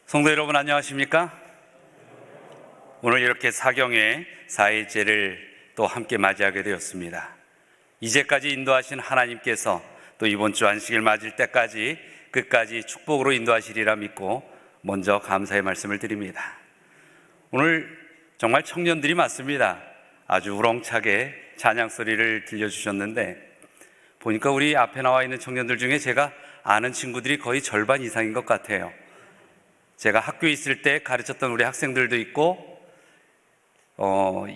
성도 여러분, 안녕하십니까? 오늘 이렇게 사경의 4일째를 또 함께 맞이하게 되었습니다. 이제까지 인도하신 하나님께서 또 이번 주 안식일 맞을 때까지 끝까지 축복으로 인도하시리라 믿고 먼저 감사의 말씀을 드립니다. 오늘 정말 청년들이 많습니다. 아주 우렁차게 찬양 소리를 들려주셨는데 보니까 우리 앞에 나와 있는 청년들 중에 제가 아는 친구들이 거의 절반 이상인 것 같아요. 제가 학교에 있을 때 가르쳤던 우리 학생들도 있고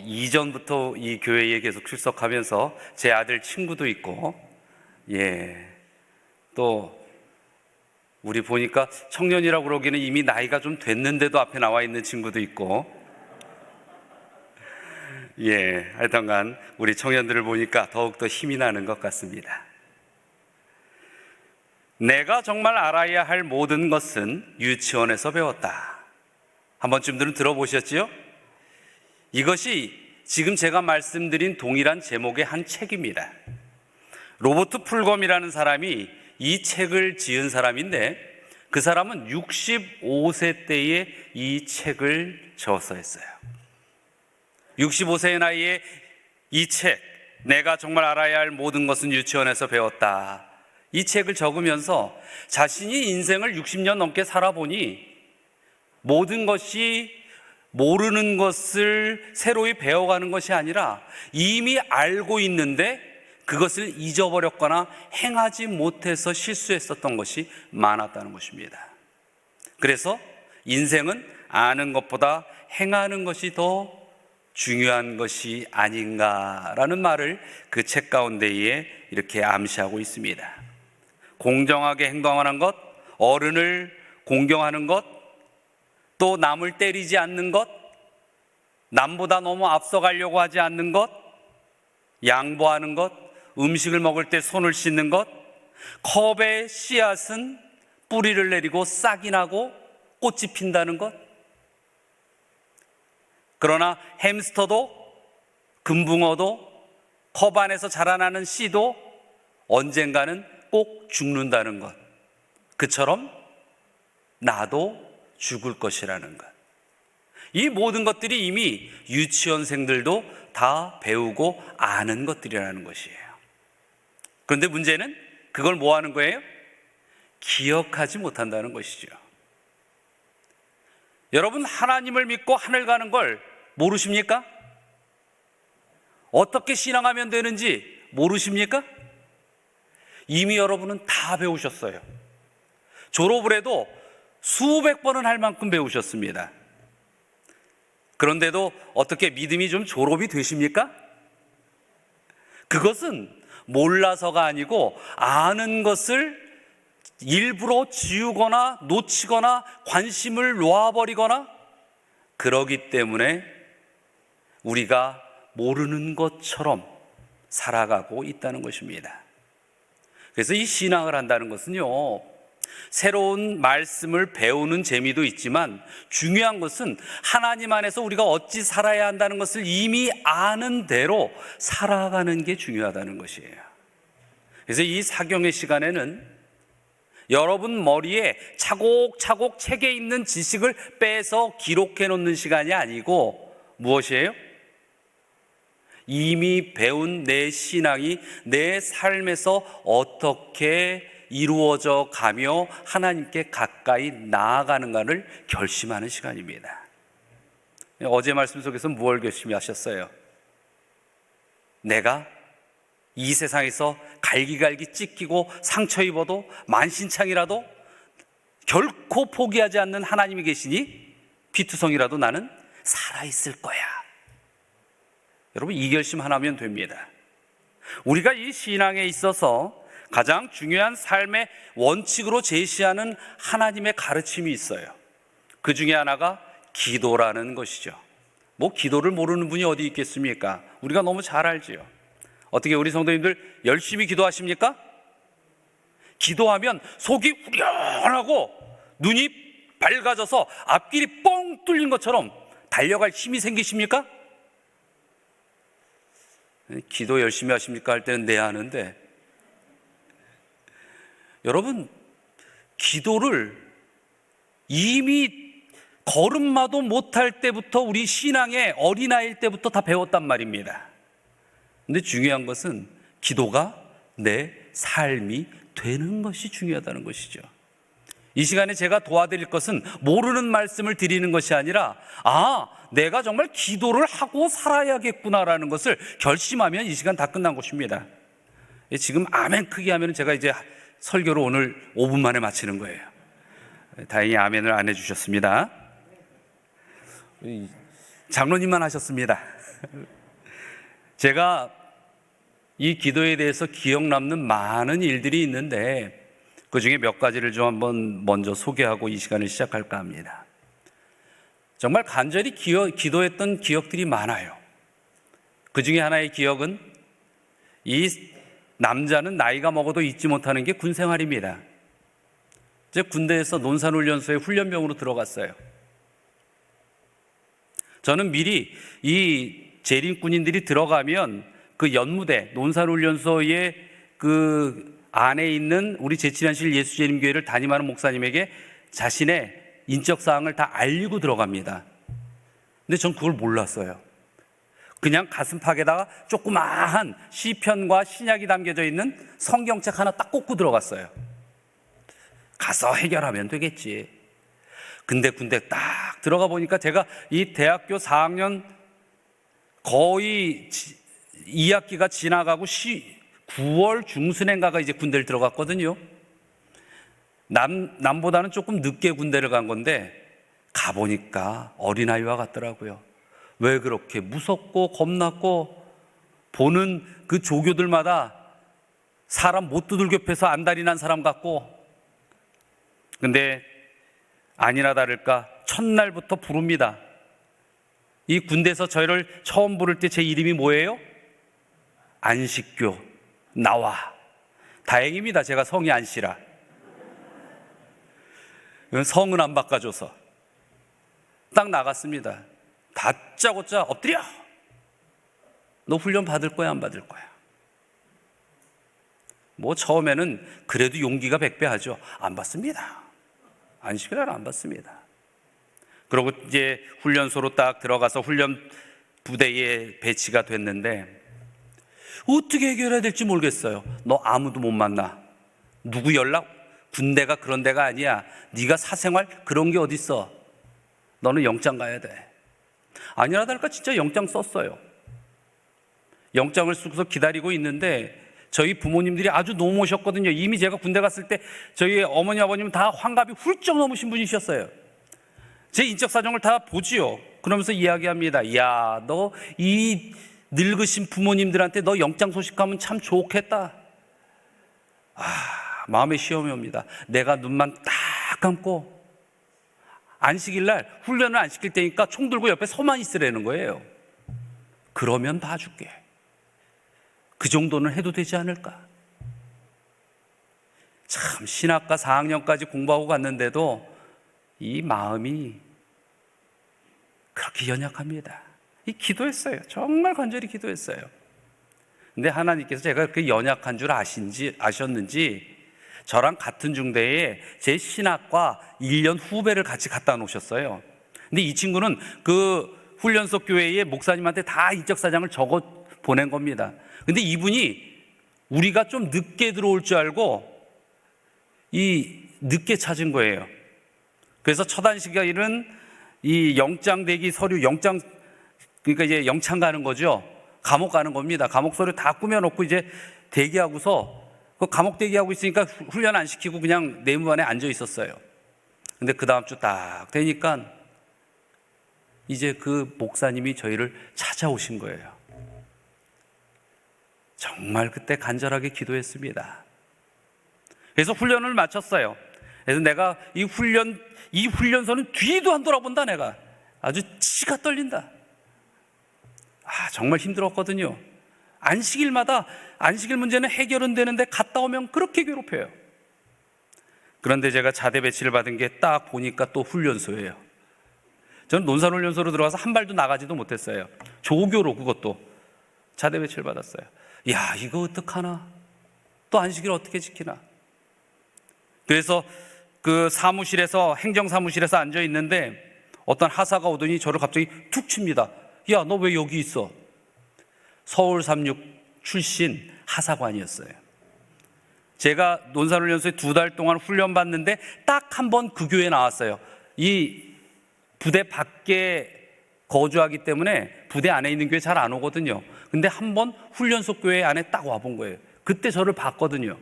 이전부터 이 교회에 계속 출석하면서 제 아들 친구도 있고, 또 우리 보니까 청년이라고 그러기는 이미 나이가 좀 됐는데도 앞에 나와 있는 친구도 있고, 하여튼간 우리 청년들을 보니까 더욱더 힘이 나는 것 같습니다. 내가 정말 알아야 할 모든 것은 유치원에서 배웠다. 한 번쯤들은 들어보셨지요? 이것이 지금 제가 말씀드린 동일한 제목의 한 책입니다. 로버트 풀검이라는 사람이 이 책을 지은 사람인데 그 사람은 65세 때에 이 책을 저서했어요. 65세의 나이에 이 책, 내가 정말 알아야 할 모든 것은 유치원에서 배웠다. 이 책을 적으면서 자신이 인생을 60년 넘게 살아보니 모든 것이 모르는 것을 새로이 배워가는 것이 아니라 이미 알고 있는데 그것을 잊어버렸거나 행하지 못해서 실수했었던 것이 많았다는 것입니다. 그래서 인생은 아는 것보다 행하는 것이 더 중요한 것이 아닌가라는 말을 그 책 가운데에 이렇게 암시하고 있습니다. 공정하게 행동하는 것, 어른을 공경하는 것, 또 남을 때리지 않는 것, 남보다 너무 앞서가려고 하지 않는 것, 양보하는 것, 음식을 먹을 때 손을 씻는 것, 컵의 씨앗은 뿌리를 내리고 싹이 나고 꽃이 핀다는 것. 그러나 햄스터도 금붕어도 컵 안에서 자라나는 씨도 언젠가는 꼭 죽는다는 것. 그처럼 나도 죽을 것이라는 것. 이 모든 것들이 이미 유치원생들도 다 배우고 아는 것들이라는 것이에요. 그런데 문제는 그걸 뭐 하는 거예요? 기억하지 못한다는 것이죠. 여러분, 하나님을 믿고 하늘 가는 걸 모르십니까? 어떻게 신앙하면 되는지 모르십니까? 이미 여러분은 다 배우셨어요. 졸업을 해도 수백 번은 할 만큼 배우셨습니다. 그런데도 어떻게 믿음이 좀 졸업이 되십니까? 그것은 몰라서가 아니고 아는 것을 일부러 지우거나 놓치거나 관심을 놓아버리거나 그러기 때문에 우리가 모르는 것처럼 살아가고 있다는 것입니다. 그래서 이 신앙을 한다는 것은요, 새로운 말씀을 배우는 재미도 있지만 중요한 것은 하나님 안에서 우리가 어찌 살아야 한다는 것을 이미 아는 대로 살아가는 게 중요하다는 것이에요. 그래서 이 사경의 시간에는 여러분 머리에 차곡차곡 책에 있는 지식을 빼서 기록해 놓는 시간이 아니고 무엇이에요? 이미 배운 내 신앙이 내 삶에서 어떻게 이루어져 가며 하나님께 가까이 나아가는가를 결심하는 시간입니다. 어제 말씀 속에서 무엇을 결심하셨어요? 내가 이 세상에서 갈기갈기 찢기고 상처 입어도 만신창이라도 결코 포기하지 않는 하나님이 계시니 피투성이라도 나는 살아있을 거야. 여러분, 이 결심 하나면 됩니다. 우리가 이 신앙에 있어서 가장 중요한 삶의 원칙으로 제시하는 하나님의 가르침이 있어요. 그 중에 하나가 기도라는 것이죠. 뭐 기도를 모르는 분이 어디 있겠습니까? 우리가 너무 잘 알지요. 어떻게 우리 성도님들 열심히 기도하십니까? 기도하면 속이 후련하고 눈이 밝아져서 앞길이 뻥 뚫린 것처럼 달려갈 힘이 생기십니까? 기도 열심히 하십니까? 할 때는 네 하는데, 여러분, 기도를 이미 걸음마도 못할 때부터 우리 신앙의 어린아이일 때부터 다 배웠단 말입니다. 근데 중요한 것은 기도가 내 삶이 되는 것이 중요하다는 것이죠. 이 시간에 제가 도와드릴 것은 모르는 말씀을 드리는 것이 아니라 내가 정말 기도를 하고 살아야겠구나라는 것을 결심하면 이 시간 다 끝난 것입니다. 지금 아멘 크게 하면 제가 이제 설교를 오늘 5분 만에 마치는 거예요. 다행히 아멘을 안 해주셨습니다. 장로님만 하셨습니다. 제가 이 기도에 대해서 기억 남는 많은 일들이 있는데 그 중에 몇 가지를 좀 한번 먼저 소개하고 이 시간을 시작할까 합니다. 정말 간절히 기도했던 기억들이 많아요. 그 중에 하나의 기억은 이 남자는 나이가 먹어도 잊지 못하는 게 군 생활입니다. 제 군대에서 논산훈련소에 훈련병으로 들어갔어요. 저는 미리 이 재림군인들이 들어가면 그 연무대 논산훈련소의 그 안에 있는 우리 제7현실 예수재림교회를 담임하는 목사님에게 자신의 인적사항을 다 알리고 들어갑니다. 근데 전 그걸 몰랐어요. 그냥 가슴팍에다가 조그마한 시편과 신약이 담겨져 있는 성경책 하나 딱 꽂고 들어갔어요. 가서 해결하면 되겠지. 근데 군대 딱 들어가 보니까 제가 이 대학교 4학년 거의 2학기가 지나가고 9월 중순인가가 이제 군대를 들어갔거든요. 남보다는 조금 늦게 군대를 간 건데 가보니까 어린아이와 같더라고요. 왜 그렇게 무섭고 겁났고 보는 그 조교들마다 사람 못 두들겨 패서 안달이 난 사람 같고, 근데 아니나 다를까 첫날부터 부릅니다. 이 군대에서 저희를 처음 부를 때 제 이름이 뭐예요? 안식교, 나와. 다행입니다. 제가 성이 안씨라. 성은 안 바꿔줘서 딱 나갔습니다. 다짜고짜 엎드려. 너 훈련 받을 거야, 안 받을 거야? 뭐 처음에는 그래도 용기가 100배 하죠. 안 받습니다. 안식이라는 안 받습니다. 그리고 이제 훈련소로 딱 들어가서 훈련 부대에 배치가 됐는데 어떻게 해결해야 될지 모르겠어요. 너 아무도 못 만나. 누구 연락? 군대가 그런 데가 아니야. 네가 사생활 그런 게 어딨어. 너는 영장 가야 돼. 아니라 다를까 진짜 영장 썼어요. 영장을 쓰고서 기다리고 있는데 저희 부모님들이 아주 노모셨거든요. 이미 제가 군대 갔을 때 저희 어머니 아버님은 다 환갑이 훌쩍 넘으신 분이셨어요. 제 인적 사정을 다 보지요. 그러면서 이야기합니다. 야, 너 이 늙으신 부모님들한테 너 영장 소식하면 참 좋겠다. 마음에 시험이 옵니다. 내가 눈만 딱 감고 안식일 날 훈련을 안 시킬 테니까 총 들고 옆에 서만 있으라는 거예요. 그러면 봐줄게. 그 정도는 해도 되지 않을까? 참 신학과 4학년까지 공부하고 갔는데도 이 마음이 그렇게 연약합니다. 기도했어요. 정말 간절히 기도했어요. 근데 하나님께서 제가 그렇게 연약한 줄 아셨는지 저랑 같은 중대에 제 신학과 1년 후배를 같이 갖다 놓으셨어요. 근데 이 친구는 그 훈련소 교회의 목사님한테 다 인적사정을 적어 보낸 겁니다. 근데 이분이 우리가 좀 늦게 들어올 줄 알고 늦게 찾은 거예요. 그래서 첫 안식일은 이 영장 대기 서류, 그러니까 이제 영창 가는 거죠. 감옥 가는 겁니다. 감옥 서류 다 꾸며놓고 이제 대기하고서 그 감옥 대기하고 있으니까 훈련 안 시키고 그냥 내무반에 앉아 있었어요. 근데 그 다음 주 딱 되니까 이제 그 목사님이 저희를 찾아오신 거예요. 정말 그때 간절하게 기도했습니다. 그래서 훈련을 마쳤어요. 그래서 내가 이 훈련소는 뒤도 안 돌아본다. 내가 아주 치가 떨린다. 정말 힘들었거든요. 안식일마다 안식일 문제는 해결은 되는데 갔다 오면 그렇게 괴롭혀요. 그런데 제가 자대 배치를 받은 게 딱 보니까 또 훈련소예요. 저는 논산훈련소로 들어가서 한 발도 나가지도 못했어요. 조교로 그것도 자대 배치를 받았어요. 야, 이거 어떡하나? 또 안식일 어떻게 지키나? 그래서 그 사무실에서, 행정사무실에서 앉아 있는데 어떤 하사가 오더니 저를 갑자기 툭 칩니다. 야, 너 왜 여기 있어? 서울 36 출신 하사관이었어요. 제가 논산훈련소에 2달 동안 훈련받는데 딱 한 번 그 교회에 나왔어요. 이 부대 밖에 거주하기 때문에 부대 안에 있는 교회 잘 안 오거든요. 근데 한 번 훈련소 교회 안에 딱 와본 거예요. 그때 저를 봤거든요.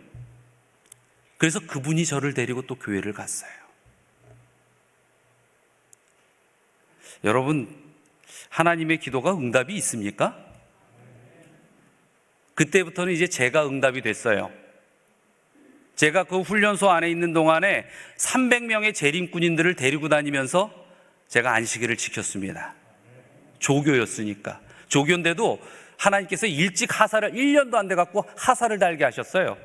그래서 그분이 저를 데리고 또 교회를 갔어요. 여러분, 하나님의 기도가 응답이 있습니까? 그때부터는 이제 제가 응답이 됐어요. 제가 그 훈련소 안에 있는 동안에 300명의 재림꾼인들을 데리고 다니면서 제가 안식일을 지켰습니다. 조교였으니까. 조교인데도 하나님께서 일찍 하사를 1년도 안 돼갖고 하사를 달게 하셨어요.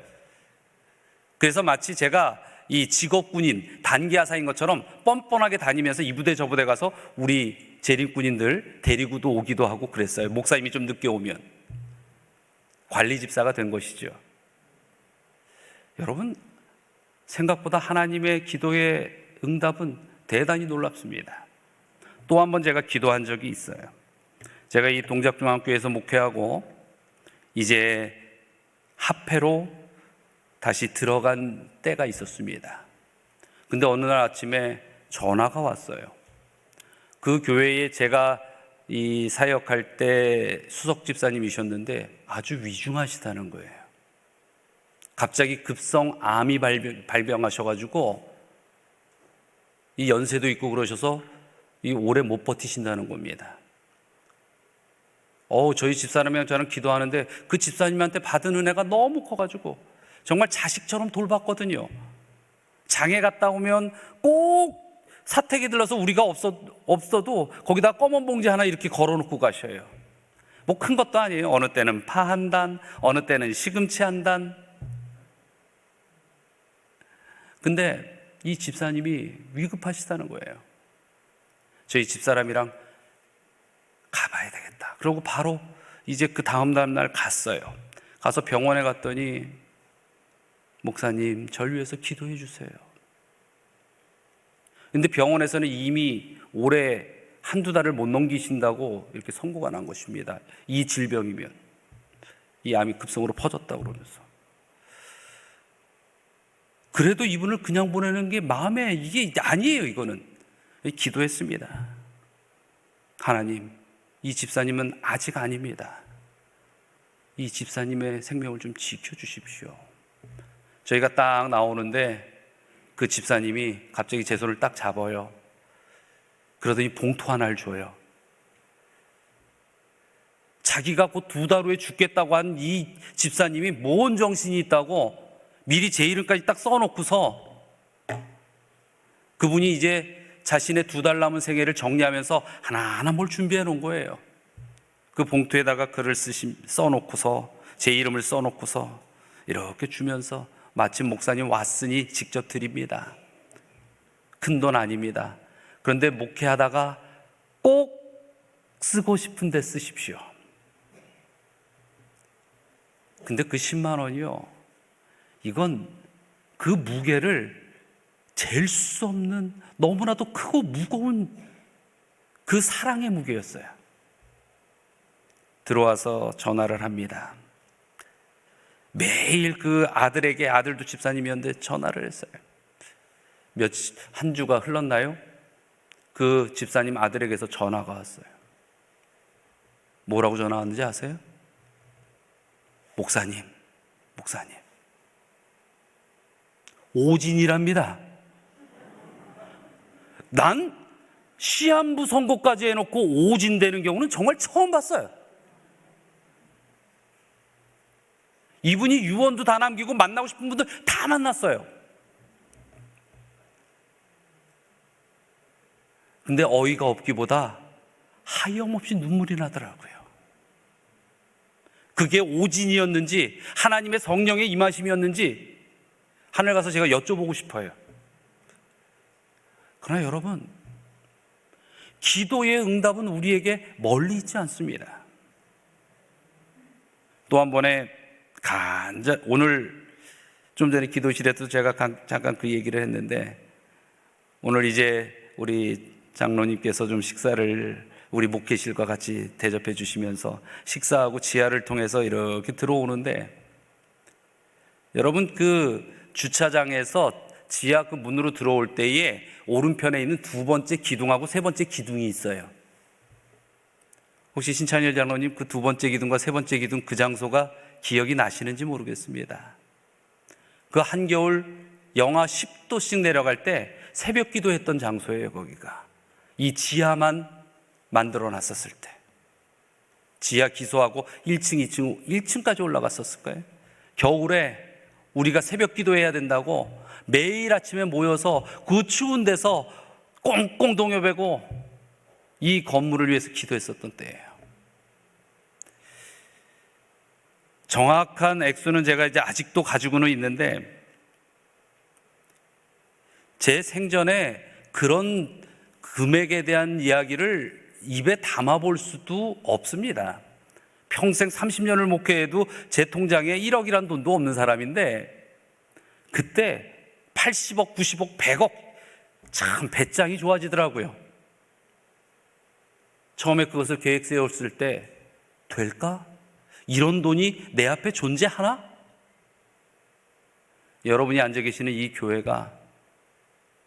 그래서 마치 제가 이 직업군인, 단기 하사인 것처럼 뻔뻔하게 다니면서 이 부대 저 부대 가서 우리 재림꾼인들 데리고도 오기도 하고 그랬어요. 목사님이 좀 늦게 오면. 관리 집사가 된 것이죠. 여러분, 생각보다 하나님의 기도의 응답은 대단히 놀랍습니다. 또 한 번 제가 기도한 적이 있어요. 제가 이 동작중앙교회에서 목회하고 이제 합회로 다시 들어간 때가 있었습니다. 근데 어느 날 아침에 전화가 왔어요. 그 교회에 제가 이 사역할 때 수석 집사님이셨는데 아주 위중하시다는 거예요. 갑자기 급성 암이 발병하셔가지고 이 연세도 있고 그러셔서 이 오래 못 버티신다는 겁니다. 저희 집사람이랑 저는 기도하는데 그 집사님한테 받은 은혜가 너무 커가지고 정말 자식처럼 돌봤거든요. 장에 갔다 오면 꼭 사택에 들러서 우리가 없어도 거기다 검은 봉지 하나 이렇게 걸어놓고 가셔요. 뭐 큰 것도 아니에요. 어느 때는 파 한 단, 어느 때는 시금치 한 단. 근데 이 집사님이 위급하시다는 거예요. 저희 집사람이랑 가봐야 되겠다. 그러고 바로 이제 그 다음 날 갔어요. 가서 병원에 갔더니 목사님, 절 위해서 기도해 주세요. 근데 병원에서는 이미 올해 한두 달을 못 넘기신다고 이렇게 선고가 난 것입니다. 이 질병이면. 이 암이 급성으로 퍼졌다고 그러면서. 그래도 이분을 그냥 보내는 게 마음에 이게 아니에요, 이거는. 기도했습니다. 하나님, 이 집사님은 아직 아닙니다. 이 집사님의 생명을 좀 지켜주십시오. 저희가 딱 나오는데 그 집사님이 갑자기 제 손을 딱 잡아요. 그러더니 봉투 하나를 줘요. 자기가 곧 2달 후에 죽겠다고 한 이 집사님이 뭔 정신이 있다고 미리 제 이름까지 딱 써놓고서 그분이 이제 자신의 2달 남은 생애를 정리하면서 하나하나 뭘 준비해 놓은 거예요. 그 봉투에다가 글을 써놓고서 제 이름을 써놓고서 이렇게 주면서 마침 목사님 왔으니 직접 드립니다. 큰 돈 아닙니다. 그런데 목회하다가 꼭 쓰고 싶은데 쓰십시오. 근데 그 10만 원이요. 이건 그 무게를 잴 수 없는 너무나도 크고 무거운 그 사랑의 무게였어요. 들어와서 전화를 합니다. 매일 그 아들에게, 아들도 집사님이었는데 전화를 했어요. 한 주가 흘렀나요? 그 집사님 아들에게서 전화가 왔어요. 뭐라고 전화 왔는지 아세요? 목사님, 오진이랍니다. 난 시한부 선고까지 해놓고 오진 되는 경우는 정말 처음 봤어요. 이분이 유언도 다 남기고 만나고 싶은 분들 다 만났어요. 근데 어이가 없기보다 하염없이 눈물이 나더라고요. 그게 오진이었는지 하나님의 성령의 임하심이었는지 하늘 가서 제가 여쭤보고 싶어요. 그러나 여러분, 기도의 응답은 우리에게 멀리 있지 않습니다. 또 한 번에 오늘 좀 전에 기도실에도 제가 잠깐 그 얘기를 했는데 오늘 이제 우리 장로님께서 좀 식사를 우리 목회실과 같이 대접해 주시면서 식사하고 지하를 통해서 이렇게 들어오는데, 여러분 그 주차장에서 지하 그 문으로 들어올 때에 오른편에 있는 두 번째 기둥하고 세 번째 기둥이 있어요. 혹시 신찬열 장로님 그 두 번째 기둥과 세 번째 기둥 그 장소가 기억이 나시는지 모르겠습니다. 그 한겨울 영하 10도씩 내려갈 때 새벽 기도했던 장소예요. 거기가 이 지하만 만들어 놨었을 때, 지하 기소하고 1층까지 올라갔었을 거예요. 겨울에 우리가 새벽 기도해야 된다고 매일 아침에 모여서 그 추운 데서 꽁꽁 동여배고 이 건물을 위해서 기도했었던 때예요. 정확한 액수는 제가 이제 아직도 가지고는 있는데, 제 생전에 그런 금액에 대한 이야기를 입에 담아볼 수도 없습니다. 평생 30년을 목회해도 제 통장에 1억이란 돈도 없는 사람인데, 그때 80억, 90억, 100억, 참 배짱이 좋아지더라고요. 처음에 그것을 계획 세웠을 때, 될까? 이런 돈이 내 앞에 존재하나? 여러분이 앉아 계시는 이 교회가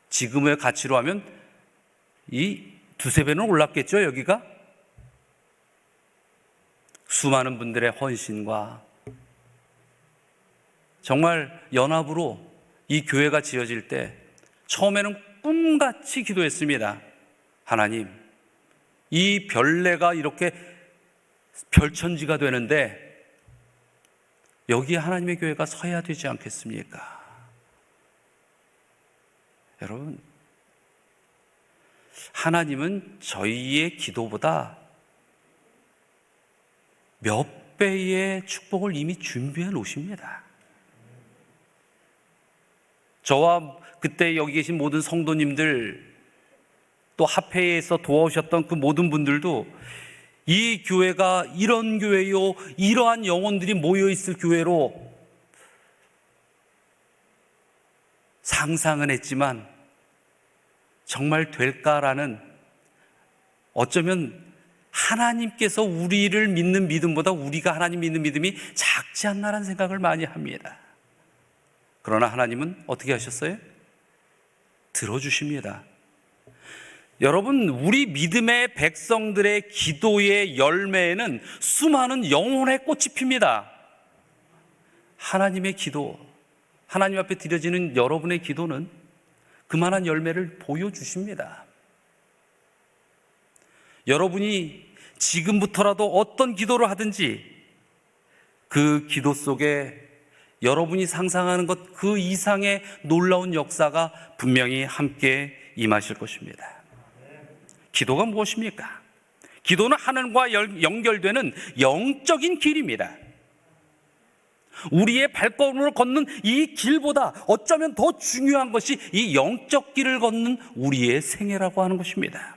지금의 가치로 하면 이 두세 배는 올랐겠죠, 여기가? 수많은 분들의 헌신과 정말 연합으로 이 교회가 지어질 때 처음에는 꿈같이 기도했습니다. 하나님, 이 별내가 이렇게 별천지가 되는데 여기에 하나님의 교회가 서야 되지 않겠습니까? 여러분, 하나님은 저희의 기도보다 몇 배의 축복을 이미 준비해 놓으십니다. 저와 그때 여기 계신 모든 성도님들, 또 합회에서 도와오셨던 그 모든 분들도 이 교회가 이런 교회요, 이러한 영혼들이 모여있을 교회로 상상은 했지만 정말 될까라는, 어쩌면 하나님께서 우리를 믿는 믿음보다 우리가 하나님 믿는 믿음이 작지 않나라는 생각을 많이 합니다. 그러나 하나님은 어떻게 하셨어요? 들어주십니다. 여러분, 우리 믿음의 백성들의 기도의 열매에는 수많은 영혼의 꽃이 핍니다. 하나님의 기도, 하나님 앞에 드려지는 여러분의 기도는 그만한 열매를 보여주십니다. 여러분이 지금부터라도 어떤 기도를 하든지 그 기도 속에 여러분이 상상하는 것 그 이상의 놀라운 역사가 분명히 함께 임하실 것입니다. 기도가 무엇입니까? 기도는 하늘과 연결되는 영적인 길입니다. 우리의 발걸음을 걷는 이 길보다 어쩌면 더 중요한 것이 이 영적 길을 걷는 우리의 생애라고 하는 것입니다.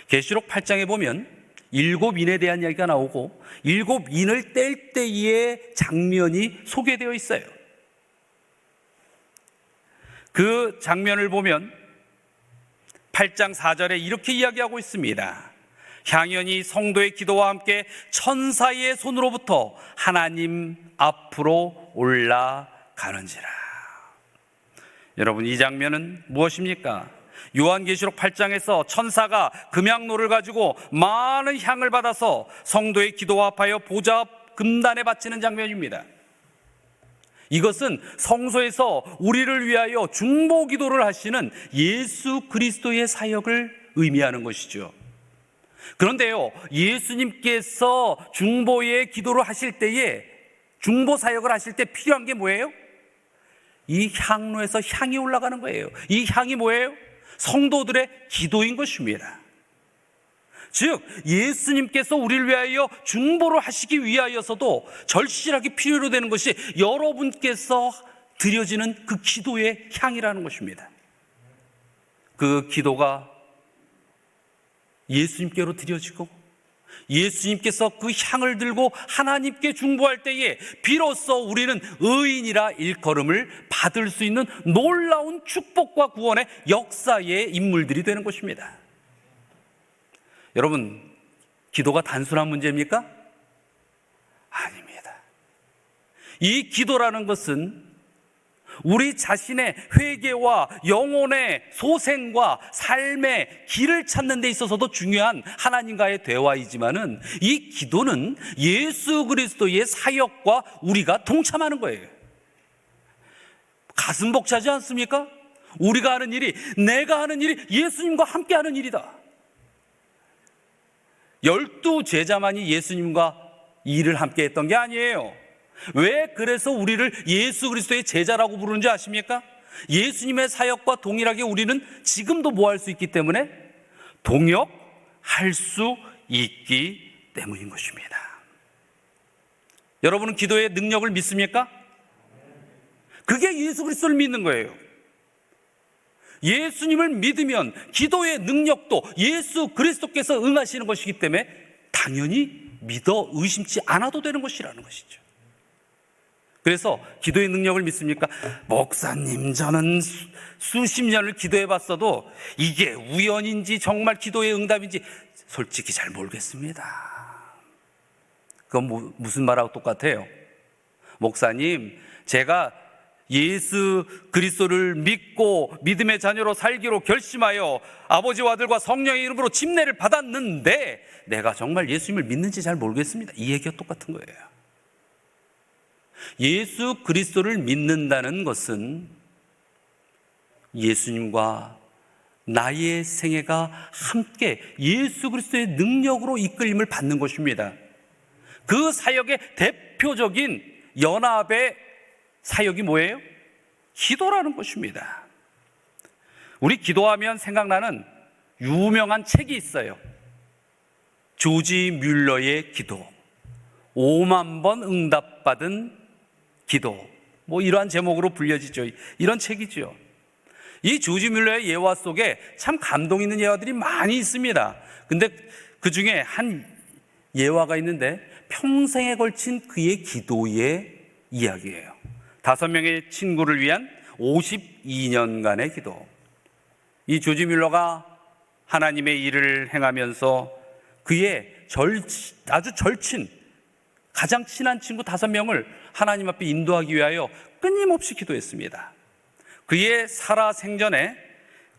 계시록 8장에 보면 7인에 대한 이야기가 나오고 7인을 뗄 때의 장면이 소개되어 있어요. 그 장면을 보면 8장 4절에 이렇게 이야기하고 있습니다. 향연이 성도의 기도와 함께 천사의 손으로부터 하나님 앞으로 올라가는지라. 여러분, 이 장면은 무엇입니까? 요한계시록 8장에서 천사가 금향로를 가지고 많은 향을 받아서 성도의 기도와 합하여 보좌 앞 금단에 바치는 장면입니다. 이것은 성소에서 우리를 위하여 중보 기도를 하시는 예수 그리스도의 사역을 의미하는 것이죠. 그런데요, 예수님께서 중보의 기도를 하실 때에, 중보 사역을 하실 때 필요한 게 뭐예요? 이 향로에서 향이 올라가는 거예요. 이 향이 뭐예요? 성도들의 기도인 것입니다. 즉, 예수님께서 우리를 위하여 중보를 하시기 위하여서도 절실하게 필요로 되는 것이 여러분께서 드려지는 그 기도의 향이라는 것입니다. 그 기도가 예수님께로 드려지고 예수님께서 그 향을 들고 하나님께 중보할 때에 비로소 우리는 의인이라 일컬음을 받을 수 있는 놀라운 축복과 구원의 역사의 인물들이 되는 것입니다. 여러분, 기도가 단순한 문제입니까? 아닙니다. 이 기도라는 것은 우리 자신의 회개와 영혼의 소생과 삶의 길을 찾는 데 있어서도 중요한 하나님과의 대화이지만은, 이 기도는 예수 그리스도의 사역과 우리가 동참하는 거예요. 가슴 벅차지 않습니까? 우리가 하는 일이, 내가 하는 일이 예수님과 함께 하는 일이다. 12 제자만이 예수님과 일을 함께 했던 게 아니에요. 왜 그래서 우리를 예수 그리스도의 제자라고 부르는지 아십니까? 예수님의 사역과 동일하게 우리는 지금도 뭐 할 수 있기 때문에, 동역할 수 있기 때문인 것입니다. 여러분은 기도의 능력을 믿습니까? 그게 예수 그리스도를 믿는 거예요. 예수님을 믿으면 기도의 능력도 예수 그리스도께서 응하시는 것이기 때문에 당연히 믿어 의심치 않아도 되는 것이라는 것이죠. 그래서 기도의 능력을 믿습니까? 목사님, 저는 수십 년을 기도해 봤어도 이게 우연인지 정말 기도의 응답인지 솔직히 잘 모르겠습니다. 그건 무슨 말하고 똑같아요? 목사님, 제가 예수 그리스도를 믿고 믿음의 자녀로 살기로 결심하여 아버지와 아들과 성령의 이름으로 침례를 받았는데 내가 정말 예수님을 믿는지 잘 모르겠습니다. 이 얘기가 똑같은 거예요. 예수 그리스도를 믿는다는 것은 예수님과 나의 생애가 함께 예수 그리스도의 능력으로 이끌림을 받는 것입니다. 그 사역의 대표적인 연합의 사역이 뭐예요? 기도라는 것입니다. 우리 기도하면 생각나는 유명한 책이 있어요. 조지 뮬러의 기도, 5만 번 응답받은 기도, 뭐 이러한 제목으로 불려지죠. 이런 책이죠. 이 조지 뮬러의 예화 속에 참 감동 있는 예화들이 많이 있습니다. 근데 그 중에 한 예화가 있는데 평생에 걸친 그의 기도의 이야기예요. 5명의 친구를 위한 52년간의 기도. 이 조지 뮬러가 하나님의 일을 행하면서 그의 아주 절친, 가장 친한 친구 5명을 하나님 앞에 인도하기 위하여 끊임없이 기도했습니다. 그의 살아생전에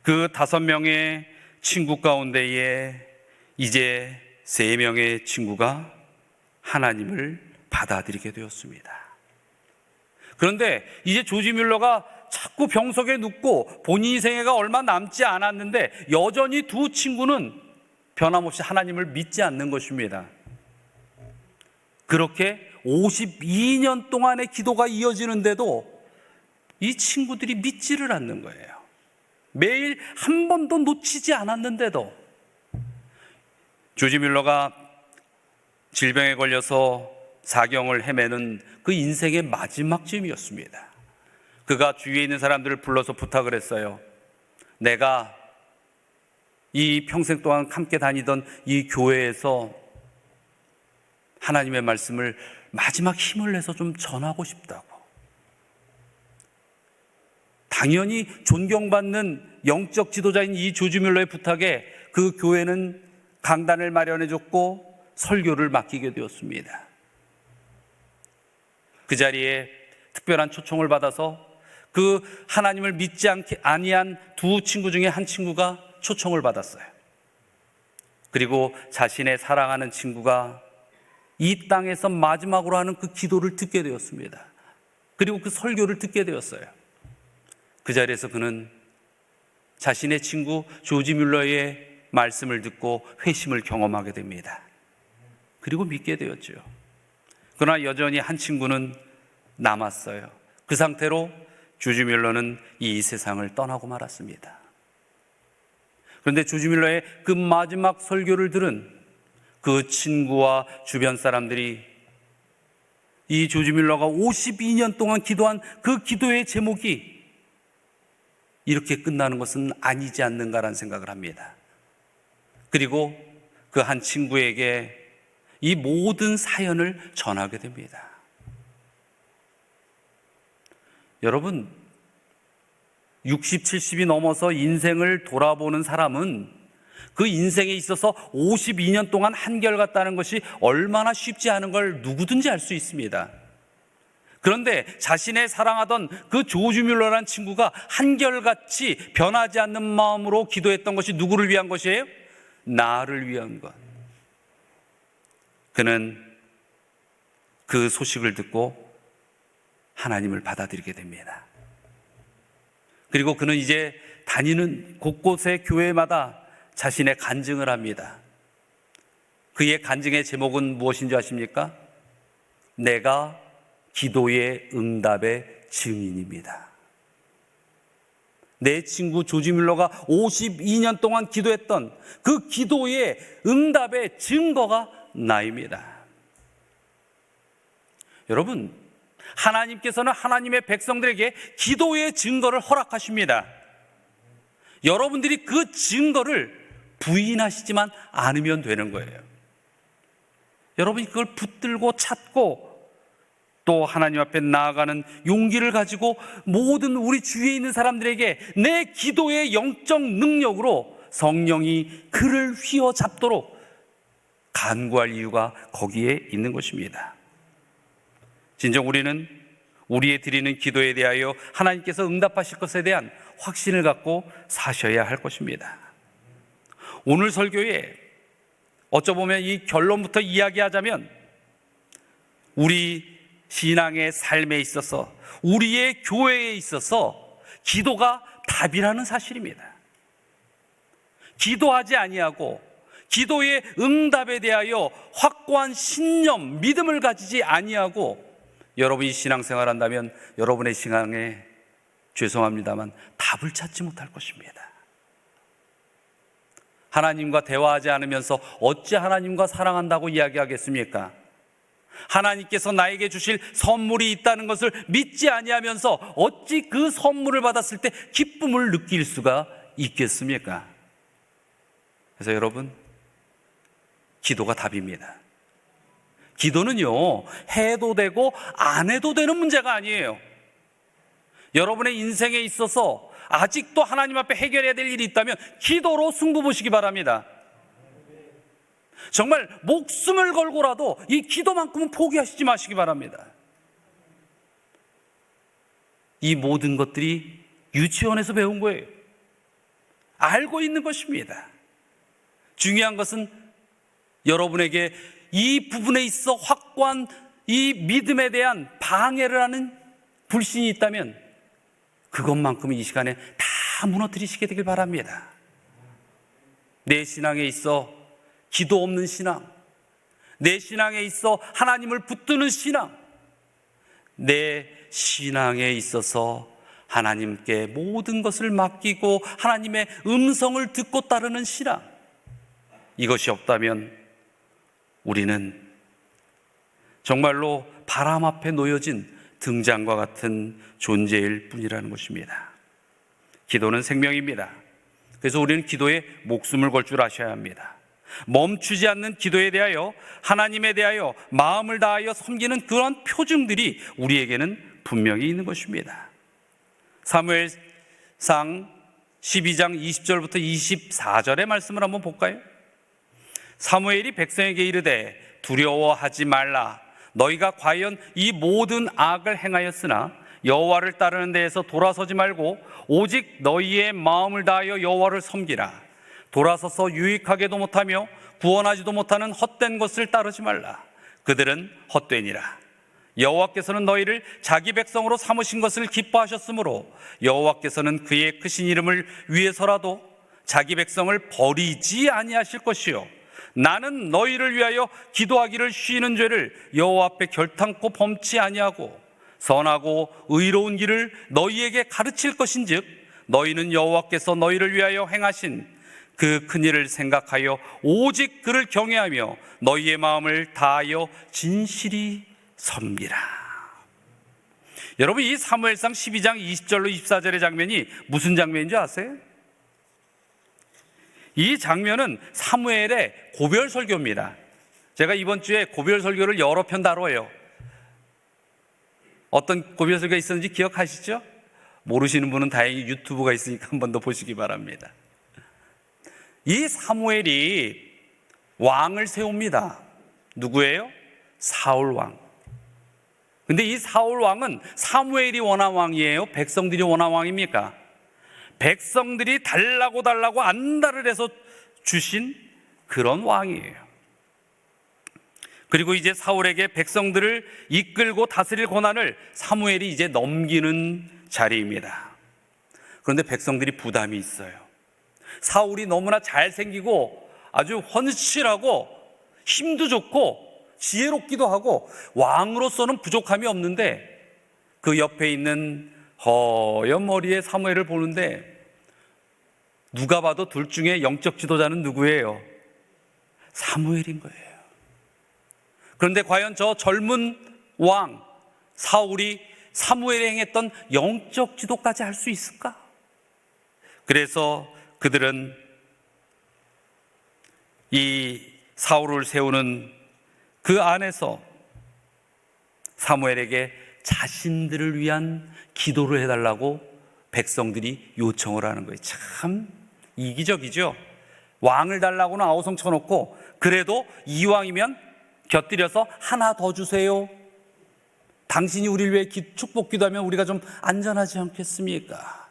그 5명의 친구 가운데에 이제 3명의 친구가 하나님을 받아들이게 되었습니다. 그런데 이제 조지 뮬러가 자꾸 병석에 눕고 본인의 생애가 얼마 남지 않았는데 여전히 2 친구는 변함없이 하나님을 믿지 않는 것입니다. 그렇게 52년 동안의 기도가 이어지는데도 이 친구들이 믿지를 않는 거예요. 매일 한 번도 놓치지 않았는데도. 조지 뮬러가 질병에 걸려서 사경을 헤매는 그 인생의 마지막 쯤이었습니다. 그가 주위에 있는 사람들을 불러서 부탁을 했어요. 내가 이 평생 동안 함께 다니던 이 교회에서 하나님의 말씀을 마지막 힘을 내서 좀 전하고 싶다고. 당연히 존경받는 영적 지도자인 이 조지 뮬러의 부탁에 그 교회는 강단을 마련해줬고 설교를 맡기게 되었습니다. 그 자리에 특별한 초청을 받아서 그 하나님을 믿지 아니한 2 친구 중에 한 친구가 초청을 받았어요. 그리고 자신의 사랑하는 친구가 이 땅에서 마지막으로 하는 그 기도를 듣게 되었습니다. 그리고 그 설교를 듣게 되었어요. 그 자리에서 그는 자신의 친구 조지 뮬러의 말씀을 듣고 회심을 경험하게 됩니다. 그리고 믿게 되었죠. 그러나 여전히 한 친구는 남았어요. 그 상태로 조지 뮬러는 이 세상을 떠나고 말았습니다. 그런데 조지 뮬러의 그 마지막 설교를 들은 그 친구와 주변 사람들이 이 조지 뮬러가 52년 동안 기도한 그 기도의 제목이 이렇게 끝나는 것은 아니지 않는가라는 생각을 합니다. 그리고 그 한 친구에게 이 모든 사연을 전하게 됩니다. 여러분, 60, 70이 넘어서 인생을 돌아보는 사람은 그 인생에 있어서 52년 동안 한결같다는 것이 얼마나 쉽지 않은 걸 누구든지 알 수 있습니다. 그런데 자신의 사랑하던 그 조지 뮬러라는 친구가 한결같이 변하지 않는 마음으로 기도했던 것이 누구를 위한 것이에요? 나를 위한 것. 그는 그 소식을 듣고 하나님을 받아들이게 됩니다. 그리고 그는 이제 다니는 곳곳의 교회마다 자신의 간증을 합니다. 그의 간증의 제목은 무엇인지 아십니까? 내가 기도의 응답의 증인입니다. 내 친구 조지 뮬러가 52년 동안 기도했던 그 기도의 응답의 증거가 나입니다. 여러분, 하나님께서는 하나님의 백성들에게 기도의 증거를 허락하십니다. 여러분들이 그 증거를 부인하시지만 않으면 되는 거예요. 여러분이 그걸 붙들고 찾고 또 하나님 앞에 나아가는 용기를 가지고 모든 우리 주위에 있는 사람들에게 내 기도의 영적 능력으로 성령이 그를 휘어잡도록 간구할 이유가 거기에 있는 것입니다. 진정 우리는 우리의 드리는 기도에 대하여 하나님께서 응답하실 것에 대한 확신을 갖고 사셔야 할 것입니다. 오늘 설교에 어쩌보면 이 결론부터 이야기하자면 우리 신앙의 삶에 있어서 우리의 교회에 있어서 기도가 답이라는 사실입니다. 기도하지 아니하고 기도의 응답에 대하여 확고한 신념, 믿음을 가지지 아니하고 여러분이 신앙생활 한다면 여러분의 신앙에 죄송합니다만 답을 찾지 못할 것입니다. 하나님과 대화하지 않으면서 어찌 하나님과 사랑한다고 이야기하겠습니까? 하나님께서 나에게 주실 선물이 있다는 것을 믿지 아니하면서 어찌 그 선물을 받았을 때 기쁨을 느낄 수가 있겠습니까? 그래서 여러분, 기도가 답입니다. 기도는요, 해도 되고 안 해도 되는 문제가 아니에요. 여러분의 인생에 있어서 아직도 하나님 앞에 해결해야 될 일이 있다면 기도로 승부 보시기 바랍니다. 정말 목숨을 걸고라도 이 기도만큼은 포기하시지 마시기 바랍니다. 이 모든 것들이 유치원에서 배운 거예요. 알고 있는 것입니다. 중요한 것은 여러분에게 이 부분에 있어 확고한 이 믿음에 대한 방해를 하는 불신이 있다면 그것만큼은 이 시간에 다 무너뜨리시게 되길 바랍니다. 내 신앙에 있어 기도 없는 신앙, 내 신앙에 있어 하나님을 붙드는 신앙, 내 신앙에 있어서 하나님께 모든 것을 맡기고 하나님의 음성을 듣고 따르는 신앙, 이것이 없다면 우리는 정말로 바람 앞에 놓여진 등잔과 같은 존재일 뿐이라는 것입니다. 기도는 생명입니다. 그래서 우리는 기도에 목숨을 걸 줄 아셔야 합니다. 멈추지 않는 기도에 대하여 하나님에 대하여 마음을 다하여 섬기는 그런 표징들이 우리에게는 분명히 있는 것입니다. 사무엘상 12장 20절부터 24절의 말씀을 한번 볼까요? 사무엘이 백성에게 이르되 두려워하지 말라. 너희가 과연 이 모든 악을 행하였으나 여호와를 따르는 데에서 돌아서지 말고 오직 너희의 마음을 다하여 여호와를 섬기라. 돌아서서 유익하게도 못하며 구원하지도 못하는 헛된 것을 따르지 말라. 그들은 헛되니라. 여호와께서는 너희를 자기 백성으로 삼으신 것을 기뻐하셨으므로 여호와께서는 그의 크신 이름을 위해서라도 자기 백성을 버리지 아니하실 것이요 나는 너희를 위하여 기도하기를 쉬는 죄를 여호와 앞에 결탄코 범치 아니하고 선하고 의로운 길을 너희에게 가르칠 것인즉 너희는 여호와께서 너희를 위하여 행하신 그 큰일을 생각하여 오직 그를 경외하며 너희의 마음을 다하여 진실이 섬기라. 여러분, 이 사무엘상 12장 20절로 24절의 장면이 무슨 장면인지 아세요? 이 장면은 사무엘의 고별 설교입니다. 제가 이번 주에 고별 설교를 여러 편 다뤄요. 어떤 고별 설교가 있었는지 기억하시죠? 모르시는 분은 다행히 유튜브가 있으니까 한 번 더 보시기 바랍니다. 이 사무엘이 왕을 세웁니다. 누구예요? 사울 왕. 근데 이 사울 왕은 사무엘이 원한 왕이에요? 백성들이 원한 왕입니까? 백성들이 달라고 안달을 해서 주신 그런 왕이에요. 그리고 이제 사울에게 백성들을 이끌고 다스릴 권한을 사무엘이 이제 넘기는 자리입니다. 그런데 백성들이 부담이 있어요. 사울이 너무나 잘생기고 아주 헌실하고 힘도 좋고 지혜롭기도 하고 왕으로서는 부족함이 없는데 그 옆에 있는 허연 머리의 사무엘을 보는데 누가 봐도 둘 중에 영적 지도자는 누구예요? 사무엘인 거예요. 그런데 과연 저 젊은 왕 사울이 사무엘이 행했던 영적 지도까지 할 수 있을까? 그래서 그들은 이 사울을 세우는 그 안에서 사무엘에게 자신들을 위한 기도를 해달라고 백성들이 요청을 하는 거예요. 참 이기적이죠. 왕을 달라고는 아우성 쳐놓고 그래도 이왕이면 곁들여서 하나 더 주세요. 당신이 우리를 위해 축복 기도하면 우리가 좀 안전하지 않겠습니까?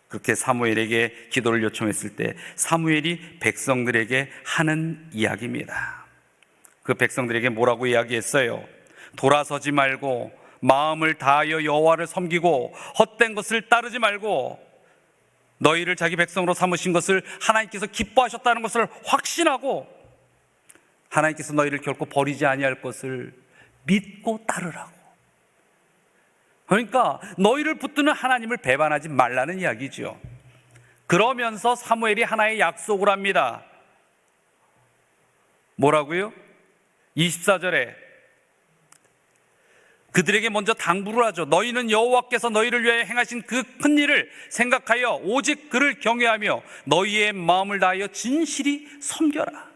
그렇게 사무엘에게 기도를 요청했을 때 사무엘이 백성들에게 하는 이야기입니다. 그 백성들에게 뭐라고 이야기했어요? 돌아서지 말고 마음을 다하여 여호와를 섬기고 헛된 것을 따르지 말고 너희를 자기 백성으로 삼으신 것을 하나님께서 기뻐하셨다는 것을 확신하고 하나님께서 너희를 결코 버리지 아니할 것을 믿고 따르라고. 그러니까 너희를 붙드는 하나님을 배반하지 말라는 이야기죠. 그러면서 사무엘이 하나의 약속을 합니다. 뭐라고요? 24절에 그들에게 먼저 당부를 하죠. 너희는 여호와께서 너희를 위하여 행하신 그 큰 일을 생각하여 오직 그를 경외하며 너희의 마음을 다하여 진실이 섬겨라.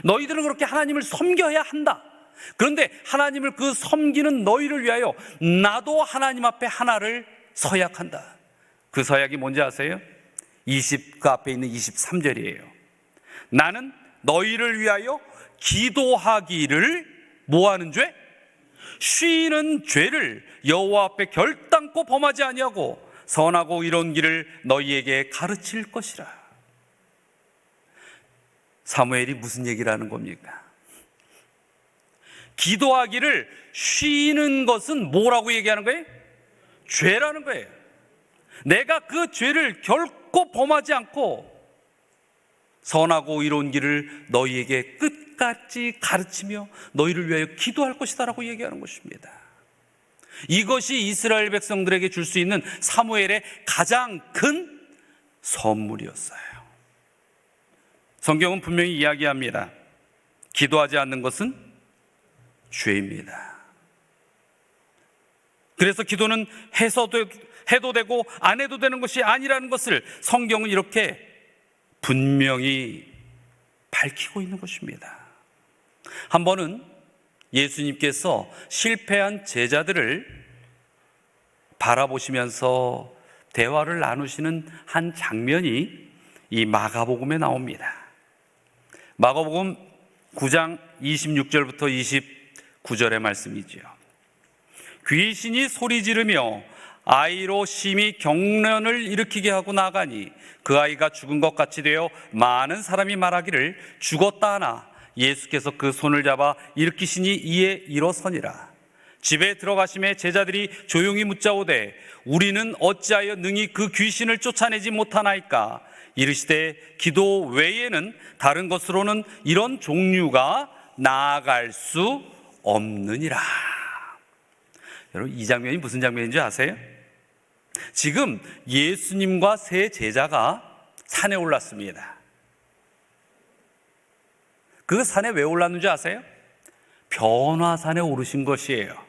너희들은 그렇게 하나님을 섬겨야 한다. 그런데 하나님을 그 섬기는 너희를 위하여 나도 하나님 앞에 하나를 서약한다. 그 서약이 뭔지 아세요? 그 앞에 있는 23절이에요. 나는 너희를 위하여 기도하기를 뭐하는 죄? 쉬는 죄를 여호와 앞에 결단코 범하지 아니하고 선하고 이로운 길을 너희에게 가르칠 것이라. 사무엘이 무슨 얘기를 하는 겁니까? 기도하기를 쉬는 것은 뭐라고 얘기하는 거예요? 죄라는 거예요. 내가 그 죄를 결코 범하지 않고 선하고 이로운 길을 너희에게 끝까지 가르치며 너희를 위하여 기도할 것이다 라고 얘기하는 것입니다. 이것이 이스라엘 백성들에게 줄 수 있는 사무엘의 가장 큰 선물이었어요. 성경은 분명히 이야기합니다. 기도하지 않는 것은 죄입니다. 그래서 기도는 해도 되고 안 해도 되는 것이 아니라는 것을 성경은 이렇게 분명히 밝히고 있는 것입니다. 한 번은 예수님께서 실패한 제자들을 바라보시면서 대화를 나누시는 한 장면이 이 마가복음에 나옵니다. 마가복음 9장 26절부터 29절의 말씀이지요. 귀신이 소리 지르며 아이로 심히 경련을 일으키게 하고 나가니 그 아이가 죽은 것 같이 되어 많은 사람이 말하기를 죽었다 하나 예수께서 그 손을 잡아 일으키시니 이에 일어서니라. 집에 들어가심에 제자들이 조용히 묻자오되 우리는 어찌하여 능히 그 귀신을 쫓아내지 못하나이까? 이르시되 기도 외에는 다른 것으로는 이런 종류가 나아갈 수 없느니라. 여러분, 이 장면이 무슨 장면인지 아세요? 지금 예수님과 세 제자가 산에 올랐습니다. 그 산에 왜 올랐는지 아세요? 변화산에 오르신 것이에요.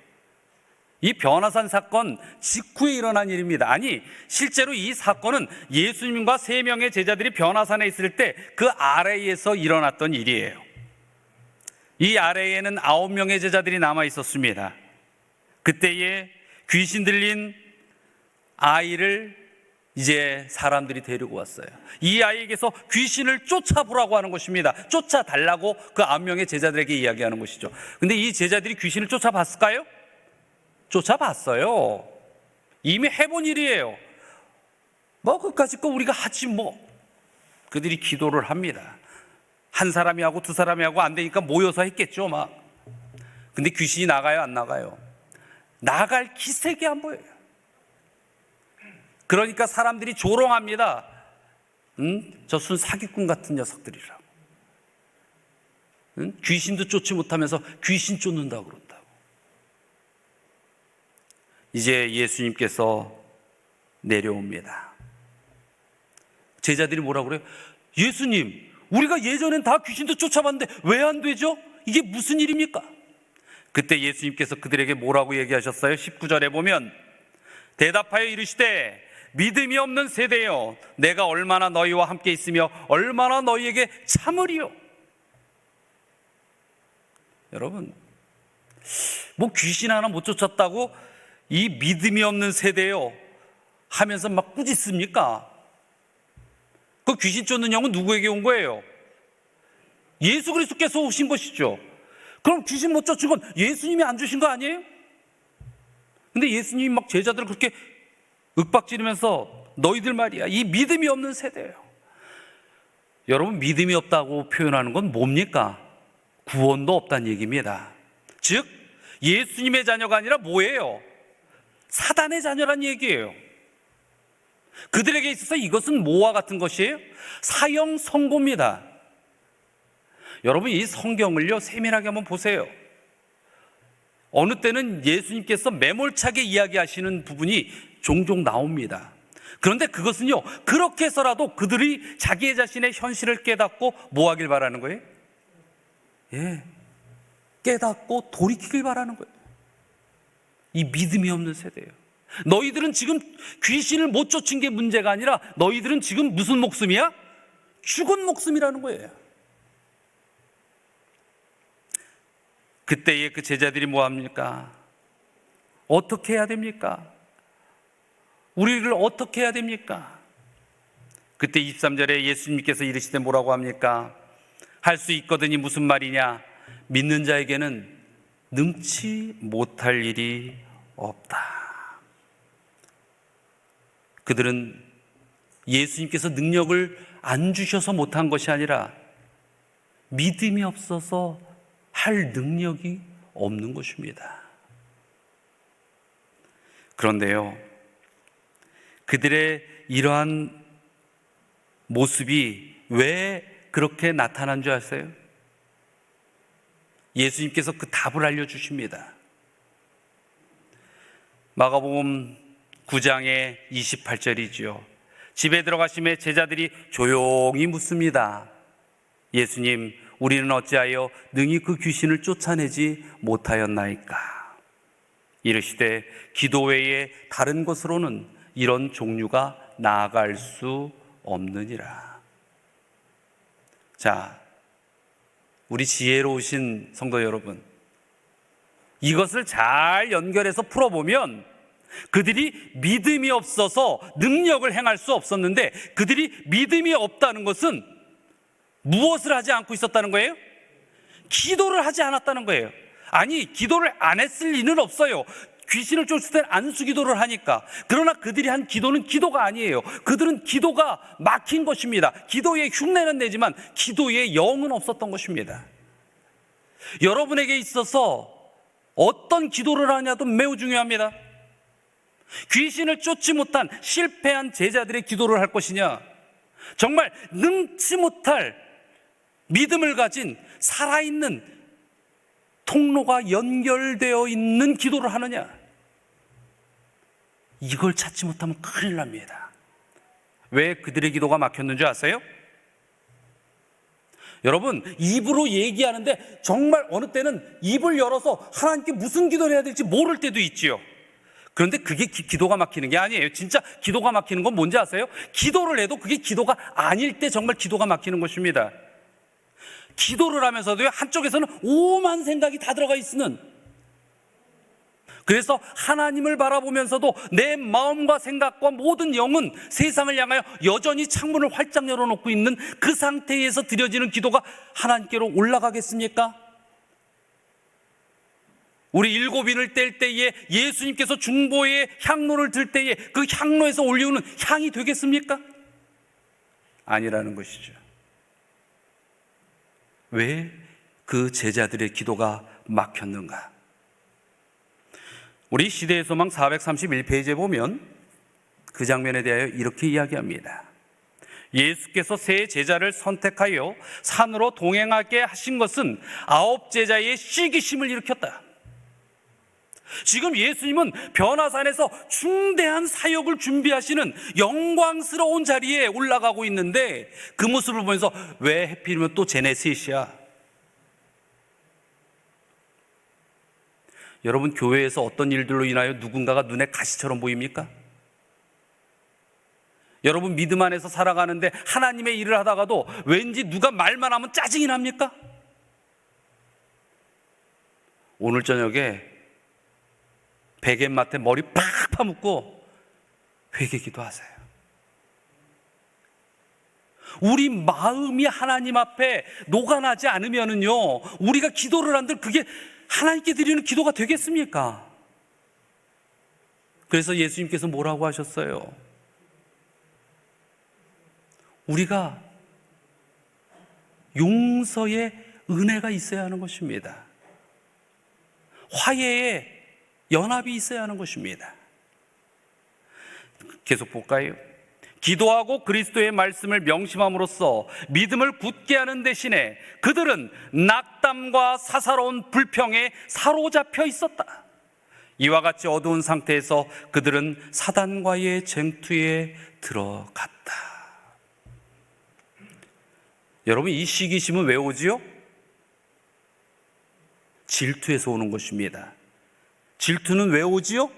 이 변화산 사건 직후에 일어난 일입니다. 아니, 실제로 이 사건은 예수님과 3명의 제자들이 변화산에 있을 때 그 아래에서 일어났던 일이에요. 이 아래에는 9명의 제자들이 남아 있었습니다. 그때에 귀신 들린 아이를 이제 사람들이 데리고 왔어요. 이 아이에게서 귀신을 쫓아보라고 하는 것입니다. 쫓아달라고 그 9명의 제자들에게 이야기하는 것이죠. 근데 이 제자들이 귀신을 쫓아봤을까요? 쫓아봤어요. 이미 해본 일이에요. 뭐 그까짓 거 우리가 하지 뭐. 그들이 기도를 합니다. 한 사람이 하고 두 사람이 하고 안 되니까 모여서 했겠죠 막. 근데 귀신이 나가요 안 나가요? 나갈 기색이 안 보여요. 그러니까 사람들이 조롱합니다. 저 순 사기꾼 같은 녀석들이라고. 귀신도 쫓지 못하면서 귀신 쫓는다고 그런다고. 이제 예수님께서 내려옵니다. 제자들이 뭐라고 그래요? 예수님, 우리가 예전엔 다 귀신도 쫓아봤는데 왜 안 되죠? 이게 무슨 일입니까? 그때 예수님께서 그들에게 뭐라고 얘기하셨어요? 19절에 보면 대답하여 이르시되 믿음이 없는 세대여, 내가 얼마나 너희와 함께 있으며 얼마나 너희에게 참으리요. 여러분, 뭐 귀신 하나 못 쫓았다고 이 믿음이 없는 세대요 하면서 막 꾸짖습니까? 그 귀신 쫓는 영은 누구에게 온 거예요? 예수 그리스도께서 오신 것이죠. 그럼 귀신 못 쫓은 건 예수님이 안 주신 거 아니에요? 근데 예수님이 막 제자들을 그렇게 윽박지르면서 너희들 말이야, 이 믿음이 없는 세대예요. 여러분, 믿음이 없다고 표현하는 건 뭡니까? 구원도 없다는 얘기입니다. 즉 예수님의 자녀가 아니라 뭐예요? 사단의 자녀란 얘기예요. 그들에게 있어서 이것은 뭐와 같은 것이에요? 사형 선고입니다. 여러분, 이 성경을요 세밀하게 한번 보세요. 어느 때는 예수님께서 매몰차게 이야기하시는 부분이 종종 나옵니다. 그런데 그것은요, 그렇게 해서라도 그들이 자기 자신의 현실을 깨닫고 뭐 하길 바라는 거예요? 깨닫고 돌이키길 바라는 거예요. 이 믿음이 없는 세대예요. 너희들은 지금 귀신을 못 쫓은 게 문제가 아니라 너희들은 지금 무슨 목숨이야? 죽은 목숨이라는 거예요. 그때에 그 제자들이 뭐 합니까? 어떻게 해야 됩니까? 우리를 어떻게 해야 됩니까? 그때 23절에 예수님께서 이르시되 뭐라고 합니까? 할 수 있거든이 무슨 말이냐? 믿는 자에게는 능치 못할 일이 없다. 그들은 예수님께서 능력을 안 주셔서 못한 것이 아니라 믿음이 없어서 할 능력이 없는 것입니다. 그런데요, 그들의 이러한 모습이 왜 그렇게 나타난 줄 아세요? 예수님께서 그 답을 알려주십니다. 마가복음 9장의 28절이지요. 집에 들어가심에 제자들이 조용히 묻습니다. 예수님, 우리는 어찌하여 능히 그 귀신을 쫓아내지 못하였나이까? 이르시되 기도 외에 다른 것으로는 이런 종류가 나아갈 수 없느니라. 자, 우리 지혜로우신 성도 여러분, 이것을 잘 연결해서 풀어보면 그들이 믿음이 없어서 능력을 행할 수 없었는데, 그들이 믿음이 없다는 것은 무엇을 하지 않고 있었다는 거예요? 기도를 하지 않았다는 거예요. 아니, 기도를 안 했을 리는 없어요. 귀신을 쫓을 땐 안수 기도를 하니까. 그러나 그들이 한 기도는 기도가 아니에요. 그들은 기도가 막힌 것입니다. 기도의 흉내는 내지만 기도의 영은 없었던 것입니다. 여러분에게 있어서 어떤 기도를 하냐도 매우 중요합니다. 귀신을 쫓지 못한 실패한 제자들의 기도를 할 것이냐, 정말 능치 못할 믿음을 가진 살아있는 통로가 연결되어 있는 기도를 하느냐, 이걸 찾지 못하면 큰일 납니다. 왜 그들의 기도가 막혔는 줄 아세요? 여러분, 입으로 얘기하는데 정말 어느 때는 입을 열어서 하나님께 무슨 기도를 해야 될지 모를 때도 있지요. 그런데 그게 기도가 막히는 게 아니에요. 진짜 기도가 막히는 건 뭔지 아세요? 기도를 해도 그게 기도가 아닐 때 정말 기도가 막히는 것입니다. 기도를 하면서도요, 한쪽에서는 오만 생각이 다 들어가 있는, 그래서 하나님을 바라보면서도 내 마음과 생각과 모든 영은 세상을 향하여 여전히 창문을 활짝 열어놓고 있는 그 상태에서 드려지는 기도가 하나님께로 올라가겠습니까? 우리 일곱인을 뗄 때에 예수님께서 중보의 향로를 들 때에 그 향로에서 올리우는 향이 되겠습니까? 아니라는 것이죠. 왜 그 제자들의 기도가 막혔는가? 우리 시대의 소망 431페이지에 보면 그 장면에 대하여 이렇게 이야기합니다. 예수께서 세 제자를 선택하여 산으로 동행하게 하신 것은 9 제자의 시기심을 일으켰다. 지금 예수님은 변화산에서 중대한 사역을 준비하시는 영광스러운 자리에 올라가고 있는데, 그 모습을 보면서 왜 하필이면 또 쟤네 셋이야? 여러분, 교회에서 어떤 일들로 인하여 누군가가 눈에 가시처럼 보입니까? 여러분, 믿음 안에서 살아가는데 하나님의 일을 하다가도 왠지 누가 말만 하면 짜증이 납니까? 오늘 저녁에 베갯마트에 머리 팍 파묻고 회개기도 하세요. 우리 마음이 하나님 앞에 녹아나지 않으면은요, 우리가 기도를 한들 그게 하나님께 드리는 기도가 되겠습니까? 그래서 예수님께서 뭐라고 하셨어요? 우리가 용서의 은혜가 있어야 하는 것입니다. 화해의 연합이 있어야 하는 것입니다. 계속 볼까요? 기도하고 그리스도의 말씀을 명심함으로써 믿음을 굳게 하는 대신에 그들은 낙담과 사사로운 불평에 사로잡혀 있었다. 이와 같이 어두운 상태에서 그들은 사단과의 쟁투에 들어갔다. 여러분, 이 시기심은 왜 오지요? 질투에서 오는 것입니다. 질투는 왜 오지요?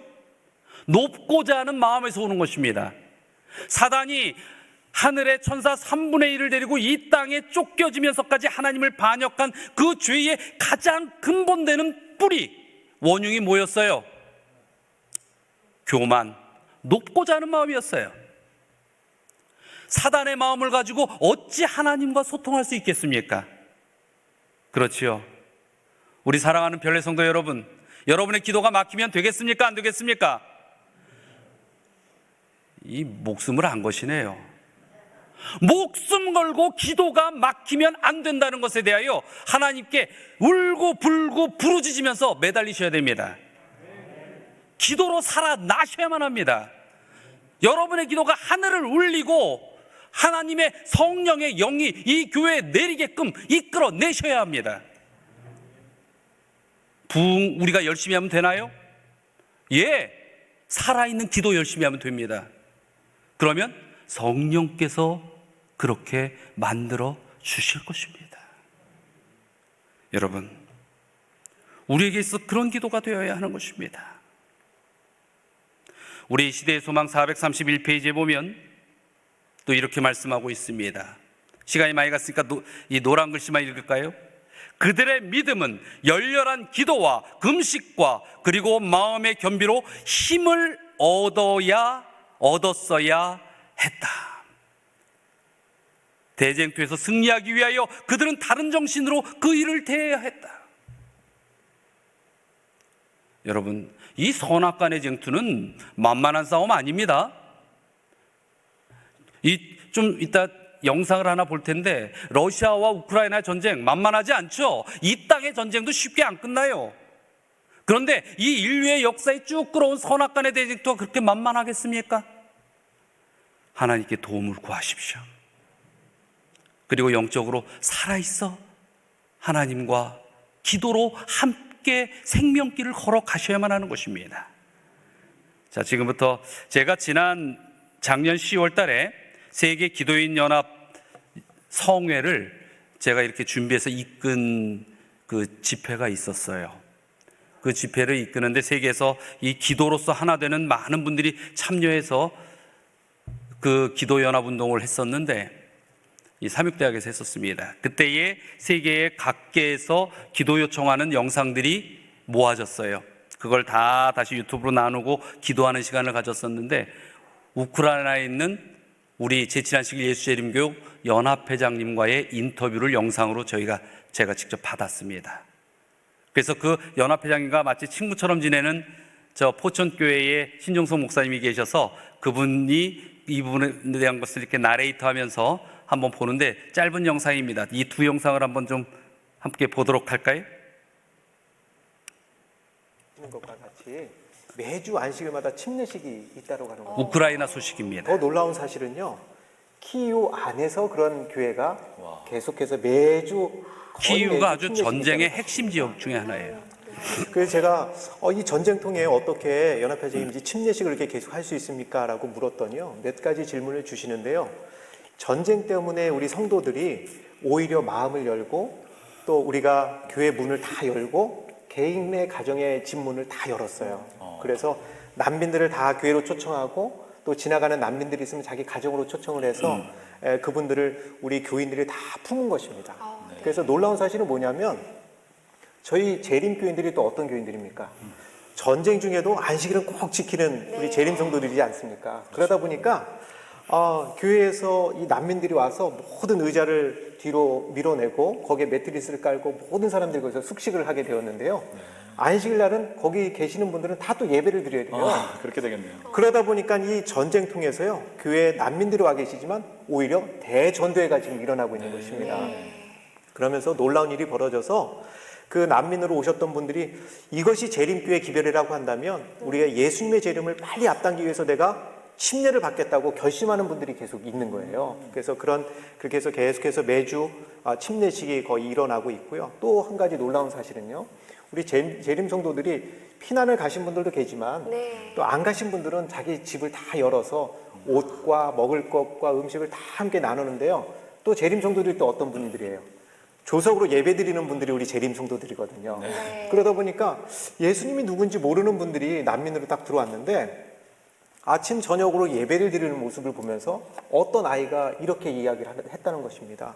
높고자 하는 마음에서 오는 것입니다. 사단이 하늘의 천사 3분의 1을 데리고 이 땅에 쫓겨지면서까지 하나님을 반역한 그 죄의 가장 근본되는 뿌리, 원흉이 뭐였어요? 교만, 높고자 하는 마음이었어요. 사단의 마음을 가지고 어찌 하나님과 소통할 수 있겠습니까? 그렇지요. 우리 사랑하는 별의 성도 여러분, 여러분의 기도가 막히면 되겠습니까? 안 되겠습니까? 이 목숨을 안 거시네요. 목숨 걸고 기도가 막히면 안 된다는 것에 대하여 하나님께 울고 불고 부르짖으면서 매달리셔야 됩니다. 기도로 살아나셔야만 합니다. 여러분의 기도가 하늘을 울리고 하나님의 성령의 영이 이 교회에 내리게끔 이끌어내셔야 합니다. 부흥 우리가 열심히 하면 되나요? 예, 살아있는 기도 열심히 하면 됩니다. 그러면 성령께서 그렇게 만들어 주실 것입니다. 여러분, 우리에게 있어 그런 기도가 되어야 하는 것입니다. 우리 시대의 소망 431페이지에 보면 또 이렇게 말씀하고 있습니다. 시간이 많이 갔으니까 이 노란 글씨만 읽을까요? 그들의 믿음은 열렬한 기도와 금식과 그리고 마음의 겸비로 힘을 얻었어야 했다. 대쟁투에서 승리하기 위하여 그들은 다른 정신으로 그 일을 대해야 했다. 여러분, 이 선악간의 쟁투는 만만한 싸움 아닙니다. 좀 이따 영상을 하나 볼 텐데, 러시아와 우크라이나 전쟁 만만하지 않죠? 이 땅의 전쟁도 쉽게 안 끝나요. 그런데 이 인류의 역사에 쭉 끌어온 선악간의 대쟁투가 그렇게 만만하겠습니까? 하나님께 도움을 구하십시오. 그리고 영적으로 살아있어 하나님과 기도로 함께 생명길을 걸어 가셔야만 하는 것입니다. 자, 지금부터 제가 작년 10월 달에 세계 기도인 연합 성회를 제가 이렇게 준비해서 이끈 그 집회가 있었어요. 그 집회를 이끄는데 세계에서 이 기도로서 하나 되는 많은 분들이 참여해서 그 기도연합운동을 했었는데 이 삼육대학에서 했었습니다. 그때에 세계의 각계에서 기도 요청하는 영상들이 모아졌어요. 그걸 다 다시 유튜브로 나누고 기도하는 시간을 가졌었는데 우크라이나에 있는 우리 제7안식 예수재림교육 연합회장님과의 인터뷰를 영상으로 제가 직접 받았습니다. 그래서 그 연합회장님과 마치 친구처럼 지내는 저 포천교회의 신종석 목사님이 계셔서 그분이 이 부분에 대한 것을 이렇게 나레이터 하면서 한번 보는데 짧은 영상입니다. 이 두 영상을 한번 좀 함께 보도록 할까요? 것과 같이 매주 안식일마다 침례식이 있다고 하는 거예요. 우크라이나 소식입니다. 더 놀라운 사실은요, 키이우 안에서 그런 교회가 계속해서 매주 키이우가 아주 전쟁의 핵심 지역 중에 하나예요. 그래서 제가 이 전쟁통에 어떻게 연합회장님이 침례식을 이렇게 계속 할 수 있습니까? 라고 물었더니요, 몇 가지 질문을 주시는데요. 전쟁 때문에 우리 성도들이 오히려 마음을 열고 또 우리가 교회 문을 다 열고 개인의 가정의 집 문을 다 열었어요. 그래서 난민들을 다 교회로 초청하고 또 지나가는 난민들이 있으면 자기 가정으로 초청을 해서 그분들을 우리 교인들이 다 품은 것입니다. 그래서 놀라운 사실은 뭐냐면 저희 재림교인들이 또 어떤 교인들입니까? 전쟁 중에도 안식일은 꼭 지키는 우리 재림 성도들이지 않습니까? 그러다 보니까 교회에서 이 난민들이 와서 모든 의자를 뒤로 밀어내고 거기에 매트리스를 깔고 모든 사람들이 거기서 숙식을 하게 되었는데요. 안식일 날은 거기 계시는 분들은 다 또 예배를 드려야 돼요. 그렇게 되겠네요. 그러다 보니까 이 전쟁통에서요, 교회에 난민들이 와 계시지만 오히려 대전도회가 지금 일어나고 있는 것입니다. 그러면서 놀라운 일이 벌어져서 그 난민으로 오셨던 분들이 이것이 재림교회 기별이라고 한다면 우리가 예수님의 재림을 빨리 앞당기기 위해서 내가 침례를 받겠다고 결심하는 분들이 계속 있는 거예요. 그래서 그렇게 해서 계속해서 매주 침례식이 거의 일어나고 있고요. 또 한 가지 놀라운 사실은요, 우리 재림 성도들이 피난을 가신 분들도 계지만 또 안 가신 분들은 자기 집을 다 열어서 옷과 먹을 것과 음식을 다 함께 나누는데요. 또 재림 성도들이 또 어떤 분들이에요? 조석으로 예배 드리는 분들이 우리 재림 성도들이거든요. 그러다 보니까 예수님이 누군지 모르는 분들이 난민으로 딱 들어왔는데 아침 저녁으로 예배를 드리는 모습을 보면서 어떤 아이가 이렇게 이야기를 했다는 것입니다.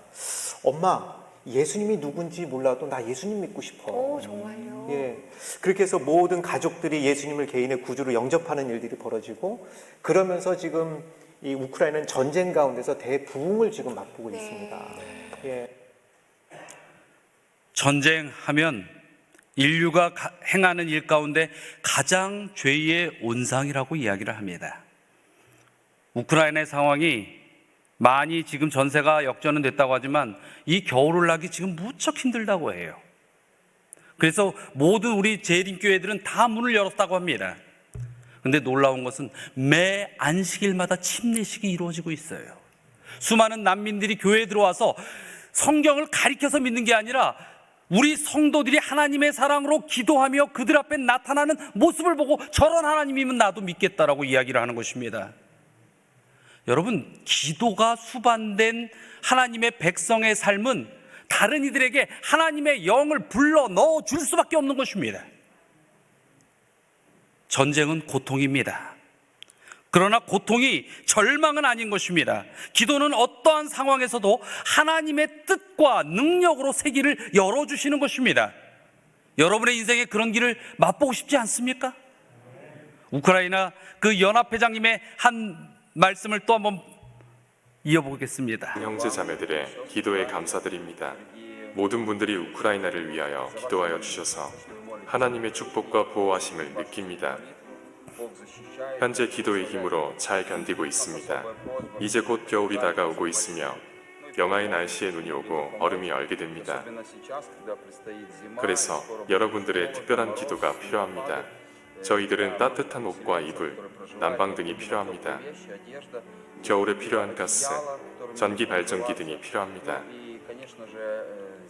엄마, 예수님이 누군지 몰라도 나 예수님 믿고 싶어. 오, 정말요? 예. 그렇게 해서 모든 가족들이 예수님을 개인의 구주로 영접하는 일들이 벌어지고, 그러면서 지금 이 우크라이나는 전쟁 가운데서 대부흥을 지금 맛보고 있습니다. 예. 전쟁하면 인류가 행하는 일 가운데 가장 죄의 온상이라고 이야기를 합니다. 우크라이나의 상황이 많이 지금 전세가 역전은 됐다고 하지만 이 겨울을 나기 지금 무척 힘들다고 해요. 그래서 모든 우리 재림교회들은 다 문을 열었다고 합니다. 그런데 놀라운 것은 매 안식일마다 침례식이 이루어지고 있어요. 수많은 난민들이 교회에 들어와서 성경을 가리켜서 믿는 게 아니라 우리 성도들이 하나님의 사랑으로 기도하며 그들 앞에 나타나는 모습을 보고 저런 하나님이면 나도 믿겠다라고 이야기를 하는 것입니다. 여러분, 기도가 수반된 하나님의 백성의 삶은 다른 이들에게 하나님의 영을 불러 넣어 줄 수밖에 없는 것입니다. 전쟁은 고통입니다. 그러나 고통이 절망은 아닌 것입니다. 기도는 어떠한 상황에서도 하나님의 뜻과 능력으로 새 길을 열어주시는 것입니다. 여러분의 인생에 그런 길을 맛보고 싶지 않습니까? 우크라이나 그 연합회장님의 한 말씀을 또 한번 이어보겠습니다. 형제 자매들의 기도에 감사드립니다. 모든 분들이 우크라이나를 위하여 기도하여 주셔서 하나님의 축복과 보호하심을 느낍니다. 현재 기도의 힘으로 잘 견디고 있습니다. 이제 곧 겨울이 다가오고 있으며 영하의 날씨에 눈이 오고 얼음이 얼게 됩니다. 그래서 여러분들의 특별한 기도가 필요합니다. 저희들은 따뜻한 옷과 이불, 난방 등이 필요합니다. 겨울에 필요한 가스, 전기 발전기 등이 필요합니다.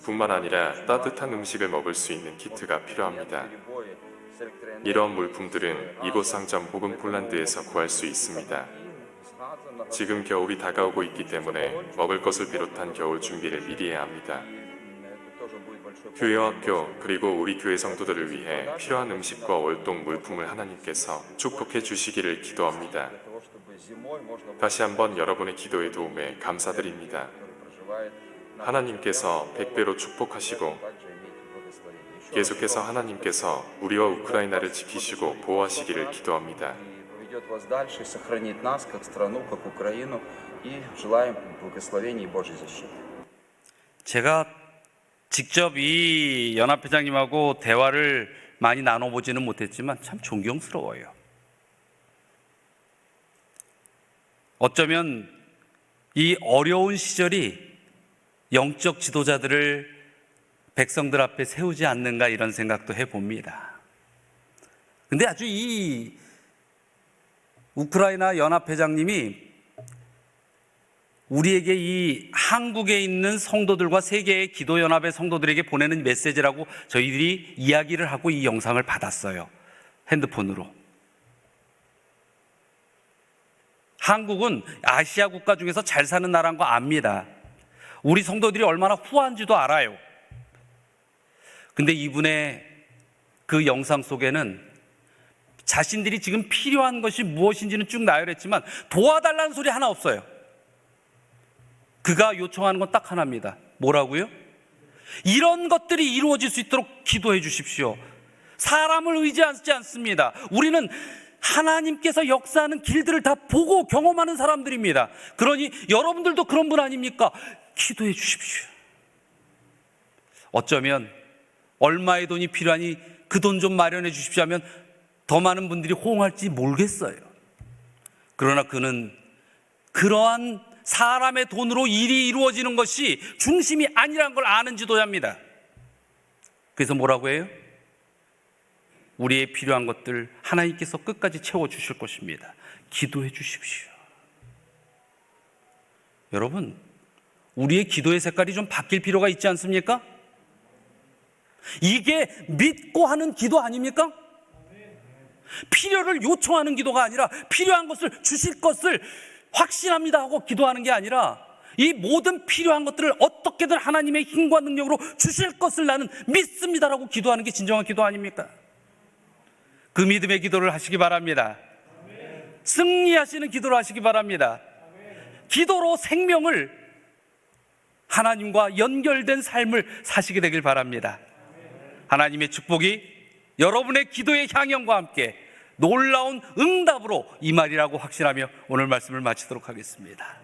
뿐만 아니라 따뜻한 음식을 먹을 수 있는 키트가 필요합니다. 이러한 물품들은 이곳 상점 복음 폴란드에서 구할 수 있습니다. 지금 겨울이 다가오고 있기 때문에 먹을 것을 비롯한 겨울 준비를 미리 해야 합니다. 교회와 학교 그리고 우리 교회 성도들을 위해 필요한 음식과 월동 물품을 하나님께서 축복해 주시기를 기도합니다. 다시 한번 여러분의 기도의 도움에 감사드립니다. 하나님께서 100배로 축복하시고 계속해서 하나님께서 우리와 우크라이나를 지키시고 보호하시기를 기도합니다. Ведет вас дальше, сохранит нас, как страну, как Украину, и желаем благословений и Божьей защиты. 제가 직접 이 연합회장님하고 대화를 많이 나눠보지는 못했지만 참 존경스러워요. 어쩌면 이 어려운 시절이 영적 지도자들을 백성들 앞에 세우지 않는가 이런 생각도 해봅니다. 근데 아주 이 우크라이나 연합회장님이 우리에게 이 한국에 있는 성도들과 세계의 기도연합의 성도들에게 보내는 메시지라고 저희들이 이야기를 하고 이 영상을 받았어요. 핸드폰으로. 한국은 아시아 국가 중에서 잘 사는 나라인 거 압니다. 우리 성도들이 얼마나 후한지도 알아요. 근데 이분의 그 영상 속에는 자신들이 지금 필요한 것이 무엇인지는 쭉 나열했지만 도와달라는 소리 하나 없어요. 그가 요청하는 건 딱 하나입니다. 뭐라고요? 이런 것들이 이루어질 수 있도록 기도해 주십시오. 사람을 의지하지 않습니다. 우리는 하나님께서 역사하는 길들을 다 보고 경험하는 사람들입니다. 그러니 여러분들도 그런 분 아닙니까? 기도해 주십시오. 어쩌면 얼마의 돈이 필요하니 그 돈 좀 마련해 주십시오 하면 더 많은 분들이 호응할지 모르겠어요. 그러나 그는 그러한 사람의 돈으로 일이 이루어지는 것이 중심이 아니라는 걸 아는 지도자입니다. 그래서 뭐라고 해요? 우리의 필요한 것들 하나님께서 끝까지 채워주실 것입니다. 기도해 주십시오. 여러분, 우리의 기도의 색깔이 좀 바뀔 필요가 있지 않습니까? 이게 믿고 하는 기도 아닙니까? 필요를 요청하는 기도가 아니라 필요한 것을 주실 것을 확신합니다 하고 기도하는 게 아니라 이 모든 필요한 것들을 어떻게든 하나님의 힘과 능력으로 주실 것을 나는 믿습니다라고 기도하는 게 진정한 기도 아닙니까? 그 믿음의 기도를 하시기 바랍니다. 승리하시는 기도를 하시기 바랍니다. 기도로 생명을 하나님과 연결된 삶을 사시게 되길 바랍니다. 하나님의 축복이 여러분의 기도의 향연과 함께 놀라운 응답으로 임하리라고 확신하며 오늘 말씀을 마치도록 하겠습니다.